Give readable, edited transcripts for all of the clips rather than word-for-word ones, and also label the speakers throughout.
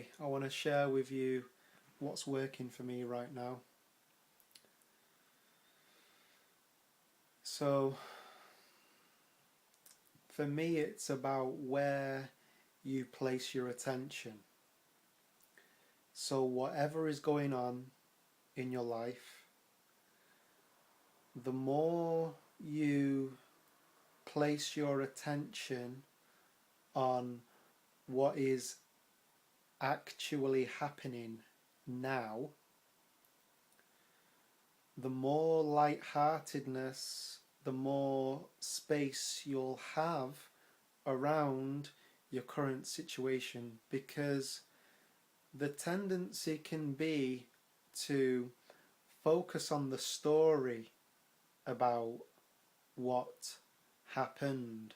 Speaker 1: today. I want to share with you what's working for me right now. So, for me, it's about where you place your attention. So, whatever is going on in your life, the more you place your attention on what is actually happening now, the more lightheartedness, the more space you'll have around your current situation, because the tendency can be to focus on the story about what happened.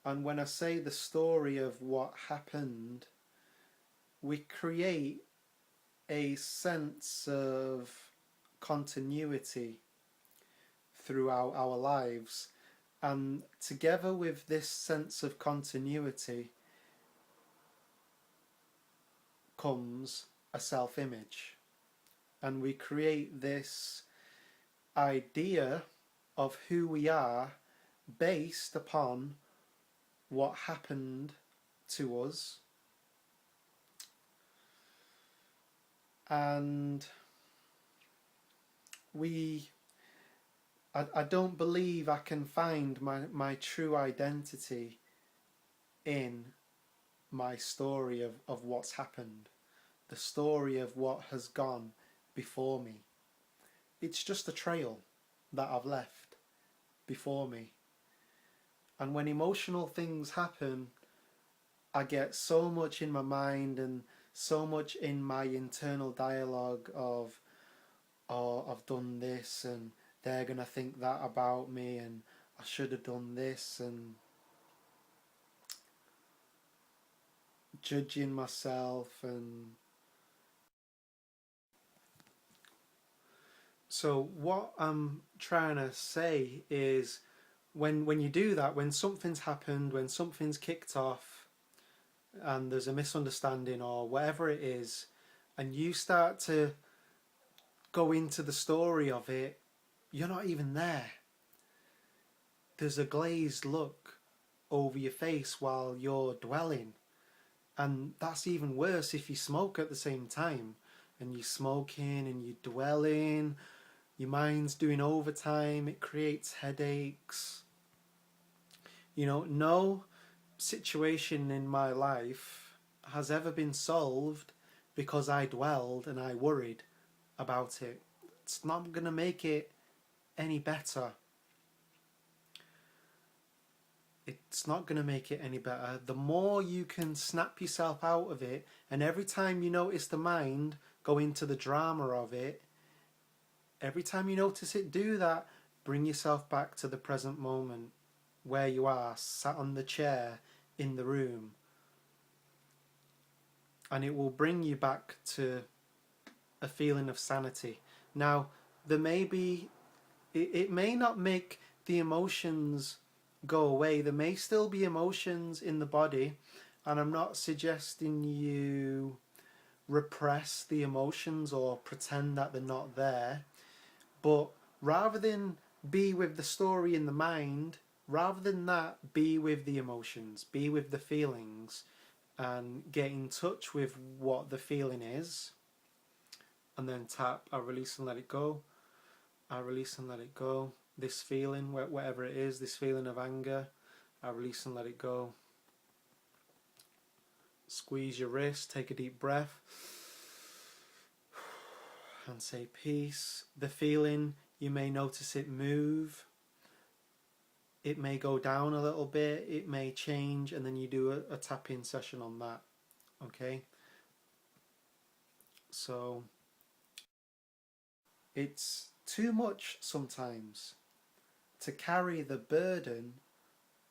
Speaker 1: And when I say the story of what happened, we create a sense of continuity throughout our lives. And together with this sense of continuity comes a self-image. And we create this idea of who we are based upon what happened to us. And I don't believe I can find my true identity in my story of what's happened, the story of what has gone before me. It's just a trail that I've left before me. And when emotional things happen, I get so much in my mind and so much in my internal dialogue of, oh, I've done this and they're going to think that about me and I should have done this, and judging myself. And so what I'm trying to say is, when you do that, when something's happened, when something's kicked off and there's a misunderstanding or whatever it is, and you start to go into the story of it, you're not even there. There's a glazed look over your face while you're dwelling. And that's even worse if you smoke at the same time. And you're smoking and you're dwelling, your mind's doing overtime, it creates headaches. You know, no situation in my life has ever been solved because I dwelled and I worried about it. It's not going to make it any better. It's not going to make it any better. The more you can snap yourself out of it, and every time you notice the mind go into the drama of it, every time you notice it do that, bring yourself back to the present moment where you are, sat on the chair in the room. And it will bring you back to a feeling of sanity. Now, there may be, it may not make the emotions go away. There may still be emotions in the body, and I'm not suggesting you repress the emotions or pretend that they're not there. But rather than be with the story in the mind, rather than that, be with the emotions, be with the feelings, and get in touch with what the feeling is. And then tap, I release and let it go. I release and let it go. This feeling, whatever it is, this feeling of anger, I release and let it go. Squeeze your wrist, take a deep breath, and say peace. The feeling, you may notice it move. It may go down a little bit, it may change, and then you do a tap-in session on that. Okay? So, it's too much sometimes to carry the burden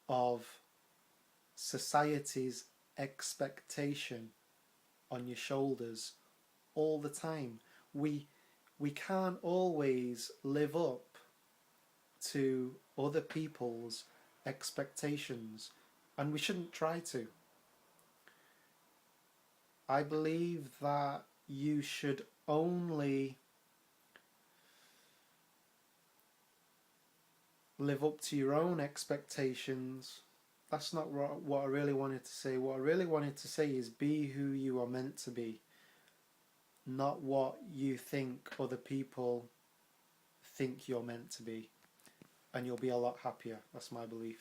Speaker 1: of society's expectation on your shoulders all the time. We can't always live up to other people's expectations, and we shouldn't try to. I believe that you should only live up to your own expectations. That's not what I really wanted to say. What I really wanted to say is be who you are meant to be, not what you think other people think you're meant to be. And you'll be a lot happier. That's my belief.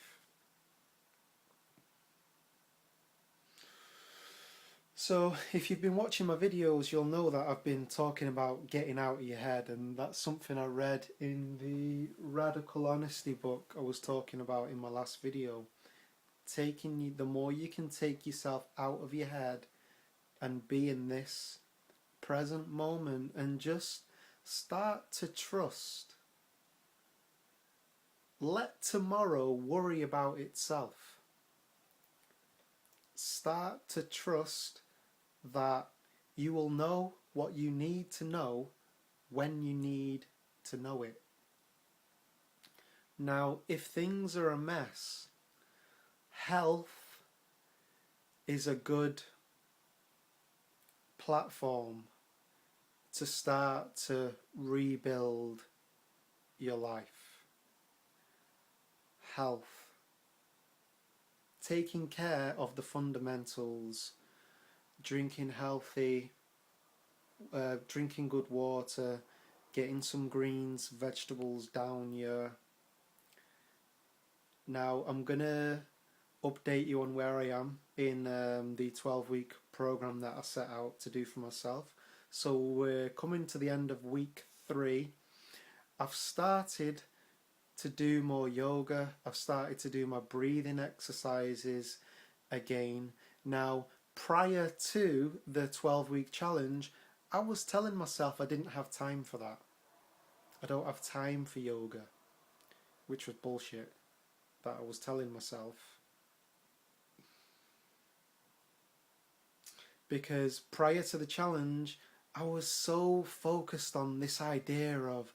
Speaker 1: So if you've been watching my videos, you'll know that I've been talking about getting out of your head, and that's something I read in the Radical Honesty book I was talking about in my last video. The more you can take yourself out of your head and be in this present moment and just start to trust. Let tomorrow worry about itself. Start to trust that you will know what you need to know when you need to know it. Now, if things are a mess, health is a good platform to start to rebuild your life. Health. Taking care of the fundamentals, drinking healthy, drinking good water, getting some greens, vegetables down your... Now I'm gonna update you on where I am in the 12-week program that I set out to do for myself. So we're coming to the end of week 3. I've started to do more yoga. I've started to do my breathing exercises again. Now, prior to the 12-week challenge, I was telling myself I didn't have time for that. I don't have time for yoga, which was bullshit that I was telling myself. Because prior to the challenge, I was so focused on this idea of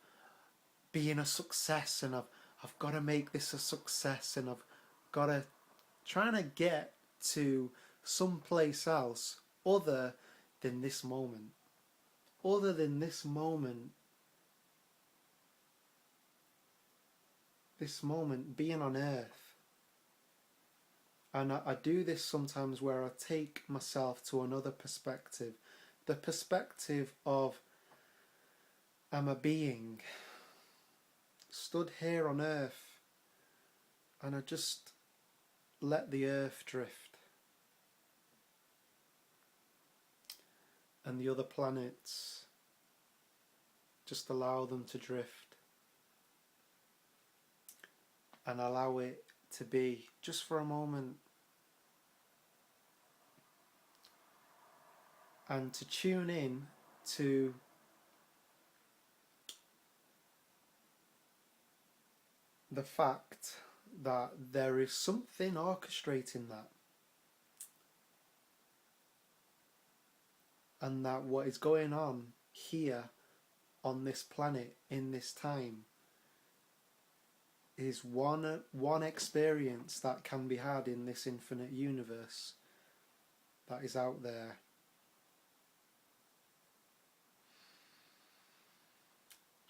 Speaker 1: being a success, and I've got to make this a success, and I've got to trying to get to someplace else other than this moment. Other than this moment being on earth. And I do this sometimes where I take myself to another perspective. The perspective of I'm a being stood here on earth, and I just let the earth drift. And the other planets, just allow them to drift. And allow it to be, just for a moment. And to tune in to the fact that there is something orchestrating that. And that what is going on here on this planet in this time is one experience that can be had in this infinite universe that is out there.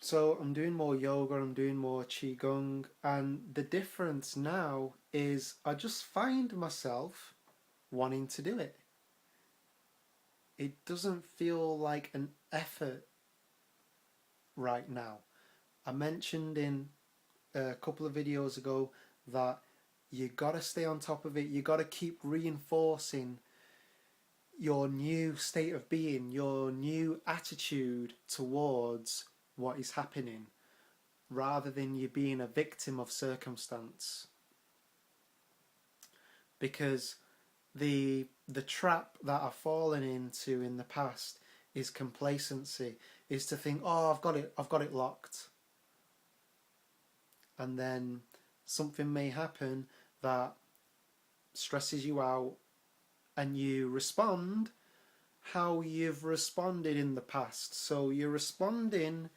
Speaker 1: So I'm doing more yoga, I'm doing more qigong, and the difference now is I just find myself wanting to do it. It doesn't feel like an effort right now. I mentioned in a couple of videos ago that you gotta stay on top of it, you gotta keep reinforcing your new state of being, your new attitude towards what is happening, rather than you being a victim of circumstance. Because the trap that I've fallen into in the past is complacency, is to think, oh, I've got it locked. And then something may happen that stresses you out, and you respond how you've responded in the past. So you're responding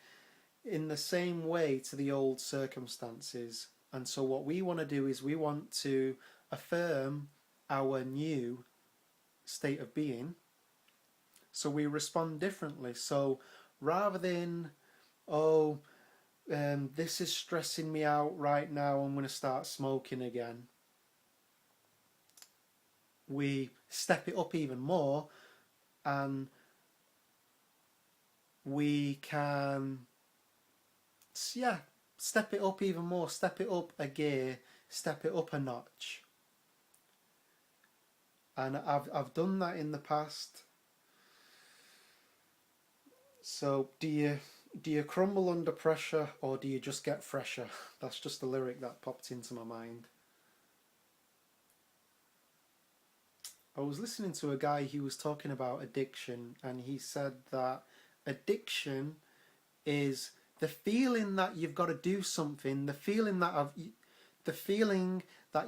Speaker 1: in the same way to the old circumstances. And so what we want to do is we want to affirm our new state of being, So we respond differently. So rather than, oh, this is stressing me out right now, I'm going to start smoking again, we step it up even more, and we can, yeah, step it up even more, step it up a gear, step it up a notch. And I've done that in the past. So do you crumble under pressure, or do you just get fresher? That's just a lyric that popped into my mind. I was listening to a guy who was talking about addiction, and he said that addiction is the feeling that you've got to do something, the feeling that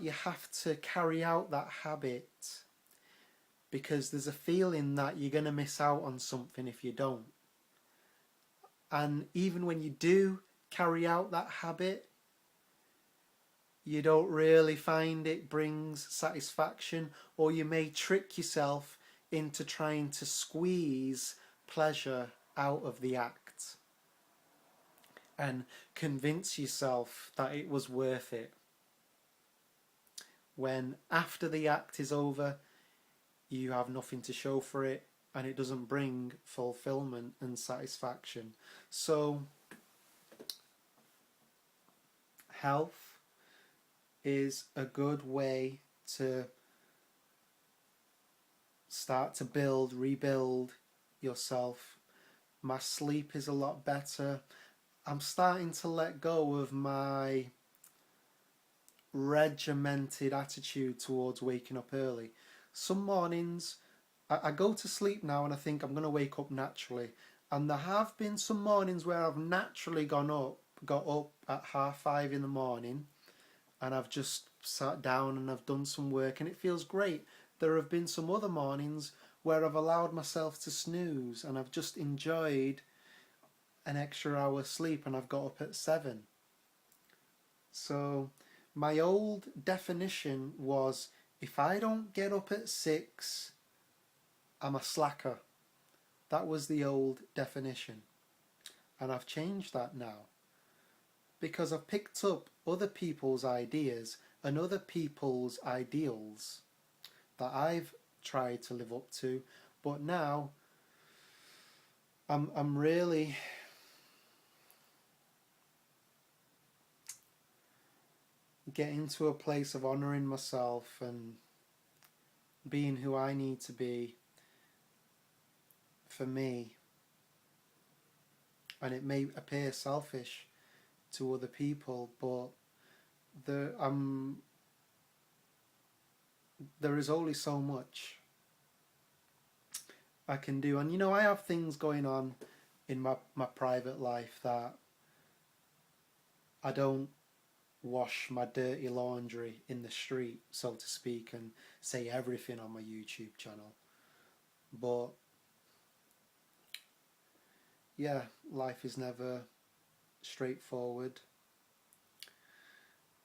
Speaker 1: you have to carry out that habit because there's a feeling that you're going to miss out on something if you don't. And even when you do carry out that habit, you don't really find it brings satisfaction, or you may trick yourself into trying to squeeze pleasure out of the act and convince yourself that it was worth it. When after the act is over, you have nothing to show for it, and it doesn't bring fulfillment and satisfaction. So health is a good way to start to rebuild yourself. My sleep is a lot better. I'm starting to let go of my regimented attitude towards waking up early. Some mornings I go to sleep now and I think I'm going to wake up naturally. And there have been some mornings where I've naturally got up at 5:30 in the morning, and I've just sat down and I've done some work and it feels great. There have been some other mornings where I've allowed myself to snooze and I've just enjoyed an extra hour sleep and I've got up at 7. So my old definition was, if I don't get up at 6, I'm a slacker. That was the old definition. And I've changed that now, because I've picked up other people's ideas and other people's ideals that I've tried to live up to, but now I'm really getting to a place of honouring myself and being who I need to be for me. And it may appear selfish to other people, but there is only so much I can do. And I have things going on in my private life that I don't wash my dirty laundry in the street, so to speak, and say everything on my YouTube channel. But yeah, life is never straightforward.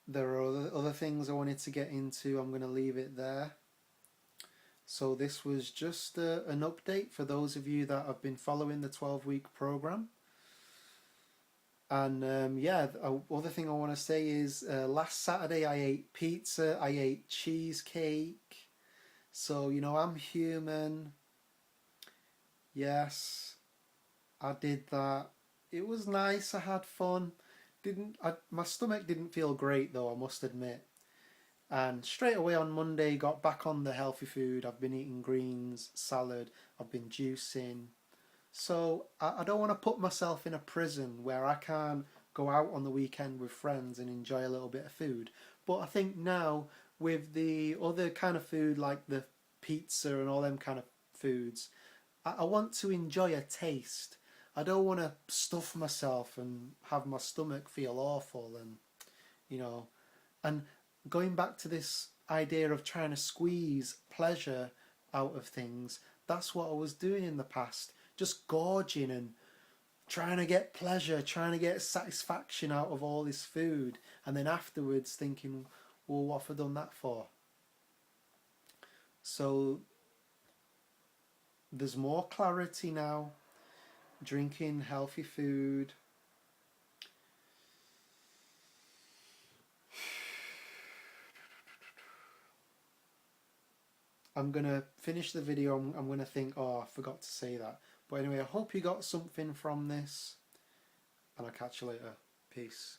Speaker 1: There are other things I wanted to get into. I'm going to leave it there. So this was just an update for those of you that have been following the 12-week program. And other thing I want to say is last Saturday I ate pizza, I ate cheesecake. So, I'm human. Yes, I did that. It was nice, I had fun. My stomach didn't feel great though, I must admit. And straight away on Monday got back on the healthy food. I've been eating greens, salad, I've been juicing. So I don't want to put myself in a prison where I can't go out on the weekend with friends and enjoy a little bit of food. But I think now with the other kind of food like the pizza and all them kind of foods, I want to enjoy a taste. I don't want to stuff myself and have my stomach feel awful and going back to this idea of trying to squeeze pleasure out of things, that's what I was doing in the past. Just gorging and trying to get pleasure, trying to get satisfaction out of all this food, and then afterwards thinking, well, what have I done that for? So there's more clarity now. Drinking healthy food. I'm going to finish the video. I'm going to think, oh, I forgot to say that. But anyway, I hope you got something from this. And I'll catch you later. Peace.